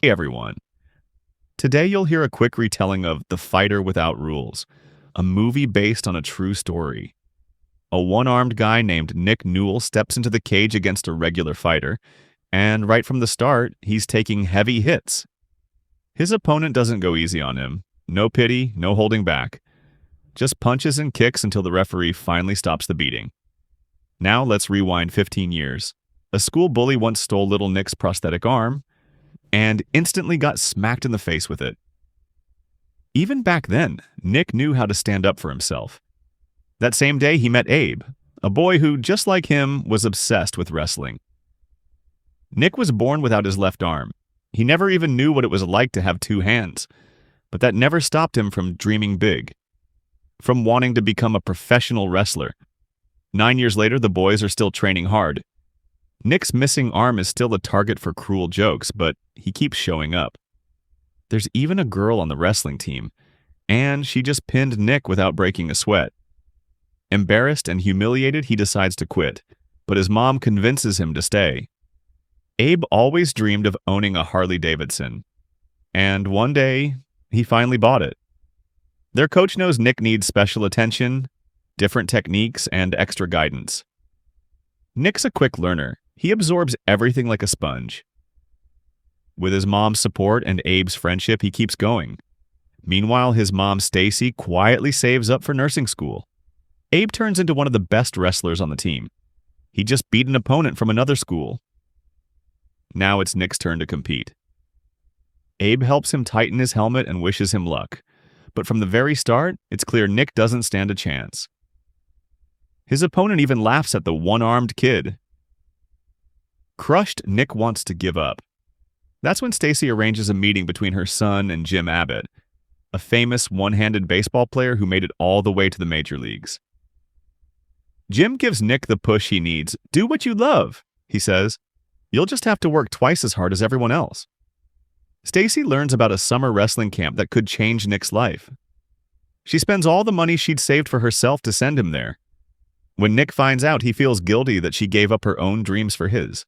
Hey everyone. Today you'll hear a quick retelling of The Fighter Without Rules, a movie based on a true story. A one-armed guy named Nick Newell steps into the cage against a regular fighter, and right from the start, he's taking heavy hits. His opponent doesn't go easy on him. No pity, no holding back. Just punches and kicks until the referee finally stops the beating. Now let's rewind 15 years. A school bully once stole little Nick's prosthetic arm, and instantly got smacked in the face with it. Even back then, Nick knew how to stand up for himself. That same day, he met Abe, a boy who, just like him, was obsessed with wrestling. Nick was born without his left arm. He never even knew what it was like to have two hands, but that never stopped him from dreaming big, from wanting to become a professional wrestler. 9 years later, the boys are still training hard. Nick's missing arm is still a target for cruel jokes, but he keeps showing up. There's even a girl on the wrestling team, and she just pinned Nick without breaking a sweat. Embarrassed and humiliated, he decides to quit, but his mom convinces him to stay. Abe always dreamed of owning a Harley-Davidson, and one day, he finally bought it. Their coach knows Nick needs special attention, different techniques, and extra guidance. Nick's a quick learner. He absorbs everything like a sponge. With his mom's support and Abe's friendship, he keeps going. Meanwhile, his mom, Stacy, quietly saves up for nursing school. Abe turns into one of the best wrestlers on the team. He just beat an opponent from another school. Now it's Nick's turn to compete. Abe helps him tighten his helmet and wishes him luck. But from the very start, it's clear Nick doesn't stand a chance. His opponent even laughs at the one-armed kid. Crushed, Nick wants to give up. That's when Stacy arranges a meeting between her son and Jim Abbott, a famous one-handed baseball player who made it all the way to the major leagues. Jim gives Nick the push he needs. Do what you love, he says. You'll just have to work twice as hard as everyone else. Stacy learns about a summer wrestling camp that could change Nick's life. She spends all the money she'd saved for herself to send him there. When Nick finds out, he feels guilty that she gave up her own dreams for his.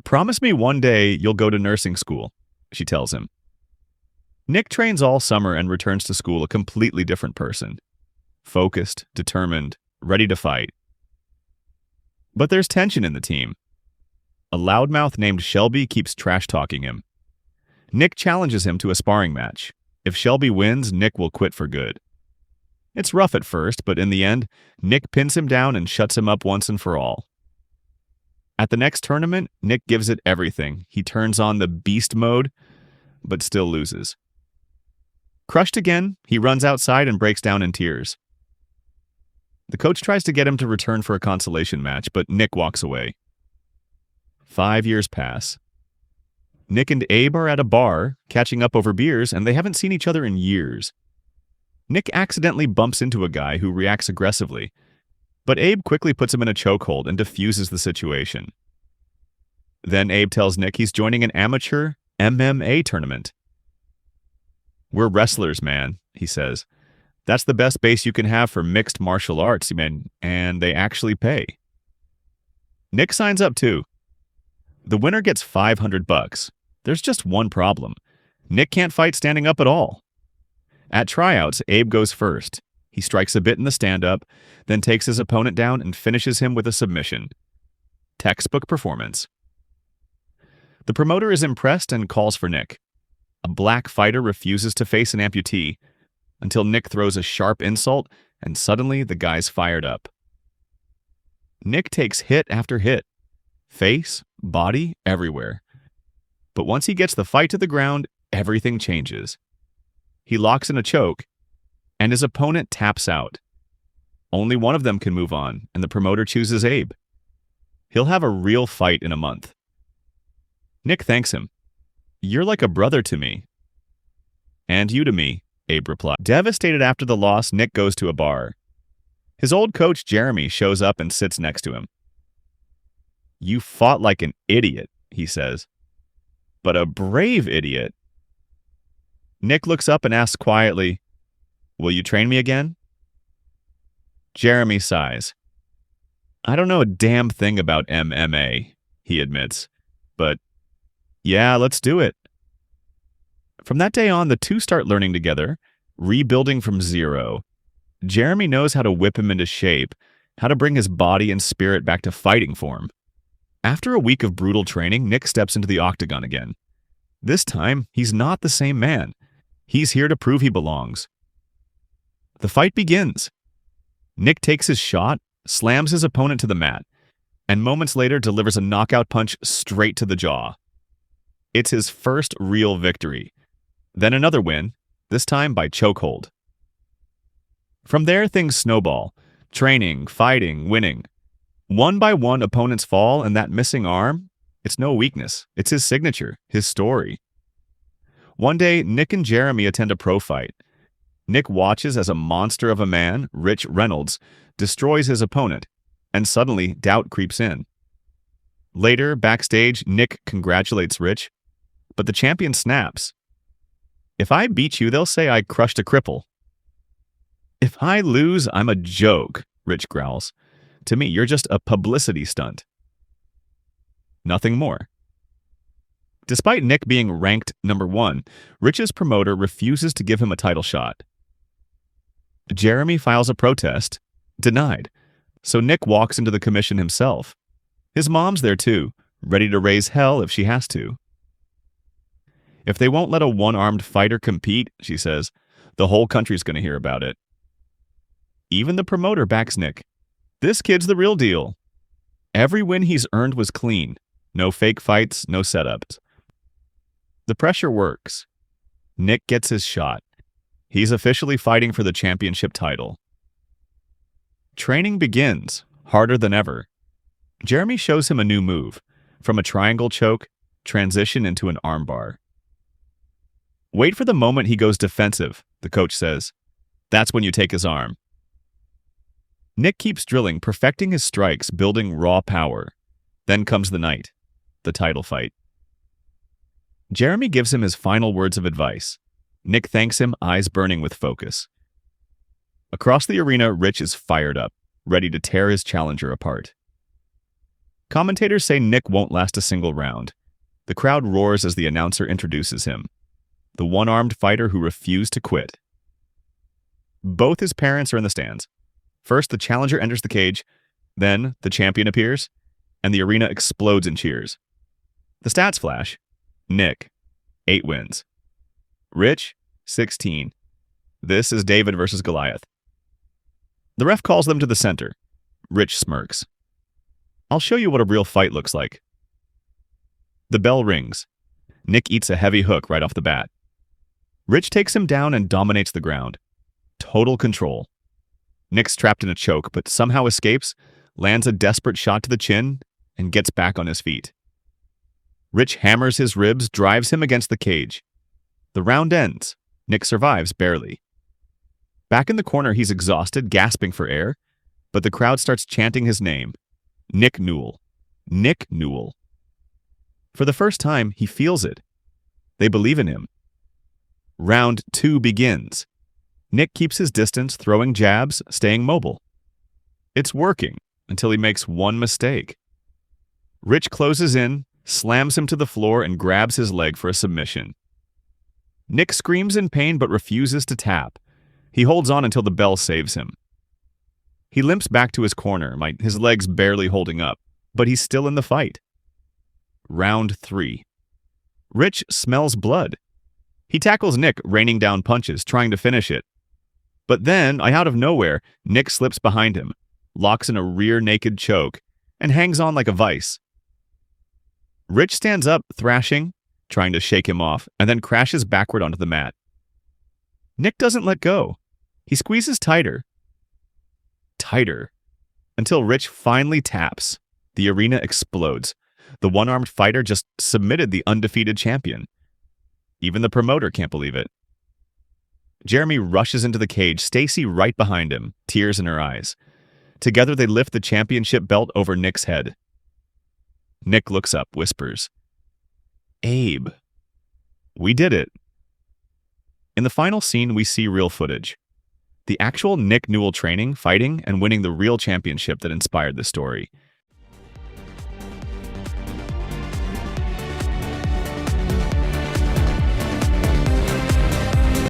Promise me one day you'll go to nursing school, she tells him. Nick trains all summer and returns to school a completely different person. Focused, determined, ready to fight. But there's tension in the team. A loudmouth named Shelby keeps trash-talking him. Nick challenges him to a sparring match. If Shelby wins, Nick will quit for good. It's rough at first, but in the end, Nick pins him down and shuts him up once and for all. At the next tournament, Nick gives it everything. He turns on the beast mode, but still loses. Crushed again, he runs outside and breaks down in tears. The coach tries to get him to return for a consolation match, but Nick walks away. 5 years pass. Nick and Abe are at a bar, catching up over beers, and they haven't seen each other in years. Nick accidentally bumps into a guy who reacts aggressively, but Abe quickly puts him in a chokehold and diffuses the situation. Then Abe tells Nick he's joining an amateur MMA tournament. We're wrestlers, man, he says. That's the best base you can have for mixed martial arts, man, and they actually pay. Nick signs up too. The winner gets $500. There's just one problem. Nick can't fight standing up at all. At tryouts, Abe goes first. He strikes a bit in the stand-up, then takes his opponent down and finishes him with a submission. Textbook performance. The promoter is impressed and calls for Nick. A black fighter refuses to face an amputee, until Nick throws a sharp insult, and suddenly the guy's fired up. Nick takes hit after hit. Face, body, everywhere. But once he gets the fight to the ground, everything changes. He locks in a choke, and his opponent taps out. Only one of them can move on, and the promoter chooses Abe. He'll have a real fight in a month. Nick thanks him. You're like a brother to me. And you to me, Abe replied. Devastated after the loss, Nick goes to a bar. His old coach, Jeremy, shows up and sits next to him. You fought like an idiot, he says. But a brave idiot. Nick looks up and asks quietly, will you train me again? Jeremy sighs. I don't know a damn thing about MMA, he admits, but Yeah, let's do it. From that day on, the two start learning together, rebuilding from zero. Jeremy knows how to whip him into shape, how to bring his body and spirit back to fighting form. After a week of brutal training, Nick steps into the octagon again. This time, he's not the same man. He's here to prove he belongs. The fight begins. Nick takes his shot, slams his opponent to the mat, and moments later delivers a knockout punch straight to the jaw. It's his first real victory. Then another win, this time by chokehold. From there, things snowball. Training, fighting, winning. One by one, opponents fall, and that missing arm, it's no weakness. It's his signature, his story. One day, Nick and Jeremy attend a pro fight. Nick watches as a monster of a man, Rich Reynolds, destroys his opponent, and suddenly doubt creeps in. Later, backstage, Nick congratulates Rich, but the champion snaps. If I beat you, they'll say I crushed a cripple. If I lose, I'm a joke, Rich growls. To me, you're just a publicity stunt. Nothing more. Despite Nick being ranked number 1, Rich's promoter refuses to give him a title shot. Jeremy files a protest, denied, so Nick walks into the commission himself. His mom's there too, ready to raise hell if she has to. If they won't let a one-armed fighter compete, she says, the whole country's going to hear about it. Even the promoter backs Nick. This kid's the real deal. Every win he's earned was clean. No fake fights, no setups. The pressure works. Nick gets his shot. He's officially fighting for the championship title. Training begins, harder than ever. Jeremy shows him a new move. From a triangle choke, transition into an armbar. Wait for the moment he goes defensive, the coach says. That's when you take his arm. Nick keeps drilling, perfecting his strikes, building raw power. Then comes the night, the title fight. Jeremy gives him his final words of advice. Nick thanks him, eyes burning with focus. Across the arena, Rich is fired up, ready to tear his challenger apart. Commentators say Nick won't last a single round. The crowd roars as the announcer introduces him. The one-armed fighter who refused to quit. Both his parents are in the stands. First, the challenger enters the cage, then the champion appears, and the arena explodes in cheers. The stats flash. Nick, 8 wins. Rich, 16. This is David versus Goliath. The ref calls them to the center. Rich smirks. I'll show you what a real fight looks like. The bell rings. Nick eats a heavy hook right off the bat. Rich takes him down and dominates the ground. Total control. Nick's trapped in a choke, but somehow escapes, lands a desperate shot to the chin, and gets back on his feet. Rich hammers his ribs, drives him against the cage. The round ends. Nick survives barely. Back in the corner, he's exhausted, gasping for air, but the crowd starts chanting his name. Nick Newell. Nick Newell. For the first time, he feels it. They believe in him. Round 2 begins. Nick keeps his distance, throwing jabs, staying mobile. It's working until he makes one mistake. Rich closes in, slams him to the floor, and grabs his leg for a submission. Nick screams in pain but refuses to tap. He holds on until the bell saves him. He limps back to his corner, his legs barely holding up, but he's still in the fight. Round 3. Rich smells blood. He tackles Nick, raining down punches, trying to finish it. But then, out of nowhere, Nick slips behind him, locks in a rear naked choke, and hangs on like a vice. Rich stands up, thrashing, trying to shake him off, and then crashes backward onto the mat. Nick doesn't let go. He squeezes tighter. Tighter. Until Rich finally taps. The arena explodes. The one-armed fighter just submitted the undefeated champion. Even the promoter can't believe it. Jeremy rushes into the cage, Stacy right behind him, tears in her eyes. Together they lift the championship belt over Nick's head. Nick looks up, whispers, "Abe, we did it." In the final scene, we see real footage. The actual Nick Newell training, fighting, and winning the real championship that inspired the story.